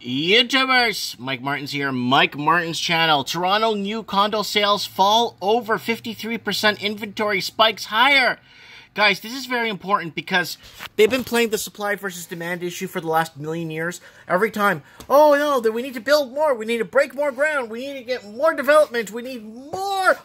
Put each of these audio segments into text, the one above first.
YouTubers, Mike Martins here, Mike Martins channel. Toronto new condo sales fall over 53%, inventory spikes higher. Guys, this is very important because they've been playing the supply versus demand issue for the last million years. Every time, oh no, we need to build more, we need to break more ground, we need to get more development, we need more.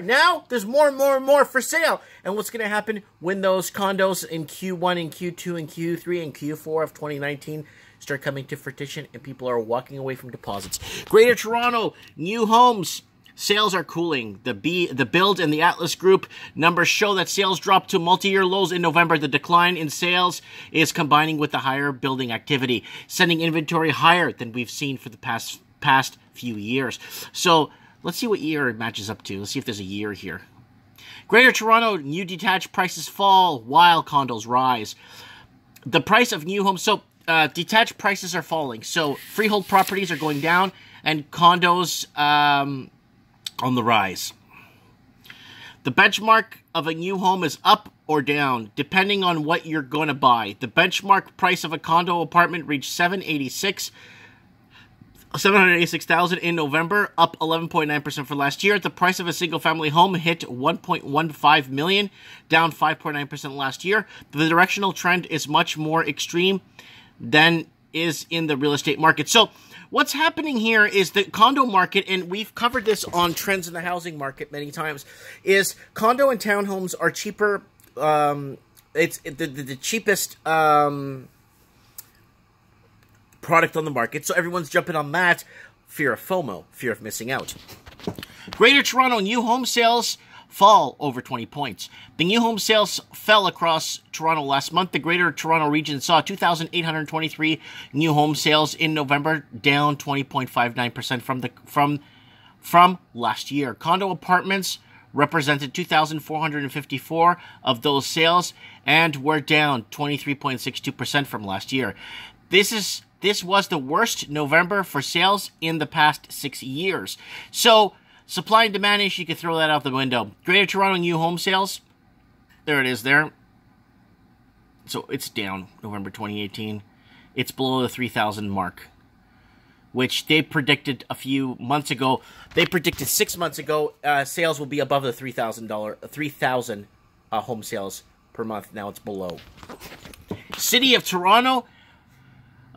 Now, there's more for sale. And what's going to happen when those condos in Q1 and Q2 and Q3 and Q4 of 2019 start coming to fruition and people are walking away from deposits? Greater Toronto, new homes. Sales are cooling. The BILD and the Altus Group numbers show that sales dropped to multi-year lows in November. The decline in sales is combining with the higher building activity, sending inventory higher than we've seen for the past few years. So let's see what year it matches up to. Let's see if there's a year here. Greater Toronto, new detached prices fall while condos rise. The price of new homes, so detached prices are falling. So freehold properties are going down and condos on the rise. The benchmark of a new home is up or down, depending on what you're going to buy. The benchmark price of a condo apartment reached $786,000 in November, up 11.9% for last year. The price of a single-family home hit $1.15 million, down 5.9% last year. The directional trend is much more extreme than is in the real estate market. So what's happening here is the condo market, and we've covered this on Trends in the Housing Market many times, is condo and townhomes are cheaper. It's the cheapest product on the market, so everyone's jumping on that. Fear of FOMO, fear of missing out. Greater Toronto new home sales fall over 20 points. The new home sales fell across Toronto last month. The Greater Toronto region saw 2,823 new home sales in November, down 20.59% from last year. Condo apartments represented 2,454 of those sales and were down 23.62% from last year. This was the worst November for sales in the past 6 years. So supply and demand issue, you could throw that out the window. Greater Toronto new home sales, there it is there. So it's down November 2018. It's below the 3,000 mark, which they predicted a few months ago. They predicted 6 months ago sales will be above the $3,000 home sales per month. Now it's below. City of Toronto,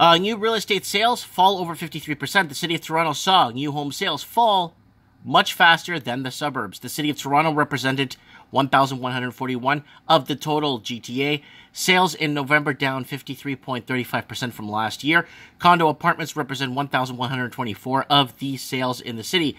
new real estate sales fall over 53%. The City of Toronto saw new home sales fall much faster than the suburbs. The City of Toronto represented 1,141 of the total GTA. Sales in November down 53.35% from last year. Condo apartments represent 1,124 of the sales in the city,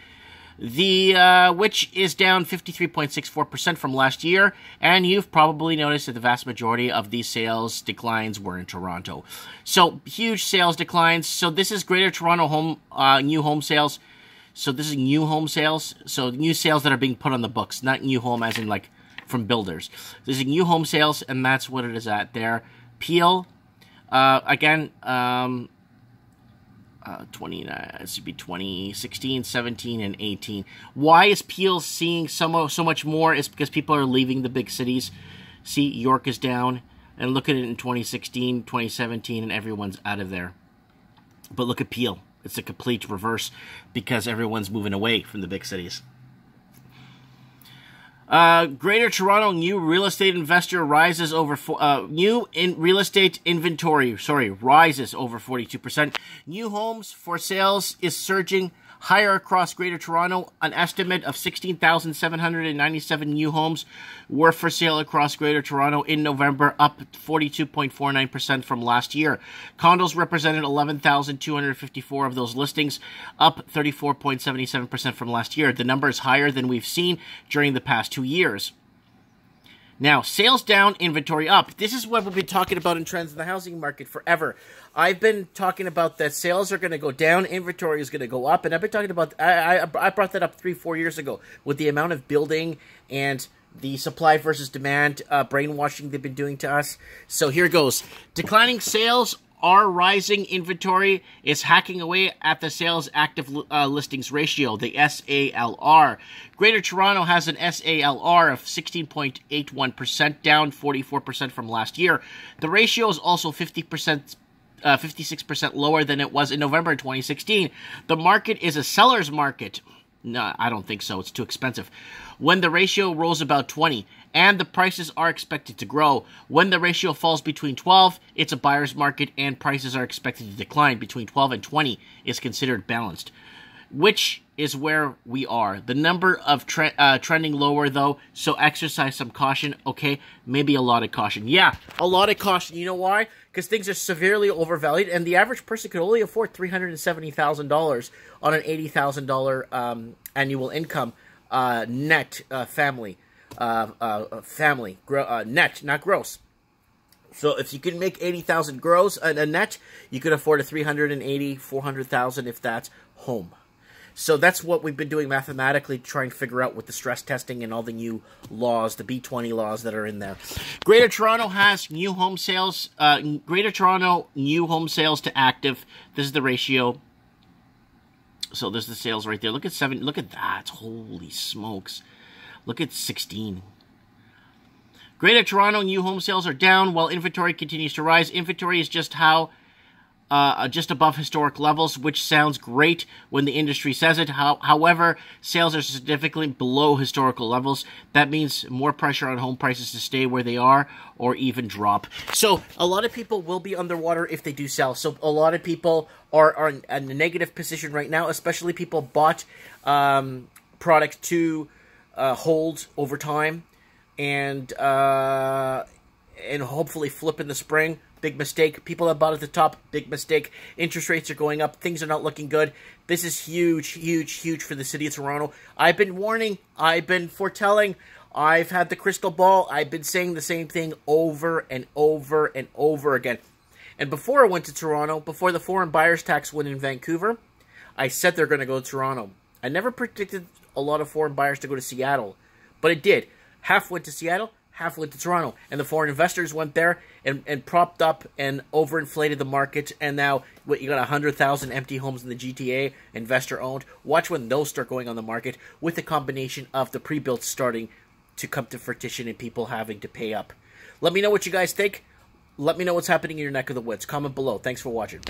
which is down 53.64% from last year. And you've probably noticed that the vast majority of these sales declines were in Toronto. So huge sales declines. So this is Greater Toronto new home sales. So this is new home sales. So new sales that are being put on the books, not new home as in like from builders. This is new home sales, and that's what it is at there. Peel, again, 2016, 17, and 18. Why is Peel seeing so much more? It's because people are leaving the big cities. See, York is down, and look at it in 2016, 2017, and everyone's out of there. But look at Peel. It's a complete reverse because everyone's moving away from the big cities. Greater Toronto new real estate investor rises over real estate inventory rises over 42%. New homes for sales is surging higher across Greater Toronto. An estimate of 16,797 new homes were for sale across Greater Toronto in November, up 42.49% from last year. Condos represented 11,254 of those listings, up 34.77% from last year. The number is higher than we've seen during the past 2 years. Now, sales down, inventory up. This is what we've been talking about in Trends in the Housing Market forever. I've been talking about that sales are going to go down, inventory is going to go up, and I've been talking about, I brought that up 3-4 years ago with the amount of building and the supply versus demand brainwashing they've been doing to us. So here goes. Declining sales are rising, inventory is hacking away at the sales active listings ratio, the SALR. Greater Toronto has an SALR of 16.81%, down 44% from last year. The ratio is also 50% 56% lower than it was in November 2016. The market is a seller's market. No, I don't think so. It's too expensive. When the ratio rolls about 20, and the prices are expected to grow. When the ratio falls between 12, it's a buyer's market, and prices are expected to decline. Between 12 and 20 is considered balanced, which is where we are. The number of trending lower, though, so exercise some caution, okay? Maybe a lot of caution. Yeah, a lot of caution. You know why? Because things are severely overvalued, and the average person could only afford $370,000 on an $80,000 annual income net family. Net, not gross. So if you can make $80,000 gross a net, you could afford a $380,000, $400,000 if that's home. So that's what we've been doing mathematically to try and figure out with the stress testing and all the new laws, the B20 laws that are in there. Greater Toronto has new home sales. Greater Toronto new home sales to active. This is the ratio. So there's the sales right there. Look at 7. Look at that. Holy smokes. Look at 16. Greater Toronto new home sales are down while inventory continues to rise. Inventory is just above historic levels, which sounds great when the industry says it. However, sales are significantly below historical levels. That means more pressure on home prices to stay where they are or even drop. So a lot of people will be underwater if they do sell. So a lot of people are in a negative position right now, especially people bought product to hold over time and hopefully flip in the spring. Big mistake. People that bought at the top, big mistake. Interest rates are going up. Things are not looking good. This is huge, huge, huge for the city of Toronto. I've been warning. I've been foretelling. I've had the crystal ball. I've been saying the same thing over and over and over again. And before I went to Toronto, before the foreign buyers tax went in Vancouver, I said they're going to go to Toronto. I never predicted a lot of foreign buyers to go to Seattle, but it did. Half went to Seattle, half went to Toronto, and the foreign investors went there and propped up and overinflated the market, and now you got 100,000 empty homes in the GTA, investor-owned. Watch when those start going on the market with a combination of the pre-built starting to come to fruition and people having to pay up. Let me know what you guys think. Let me know what's happening in your neck of the woods. Comment below. Thanks for watching.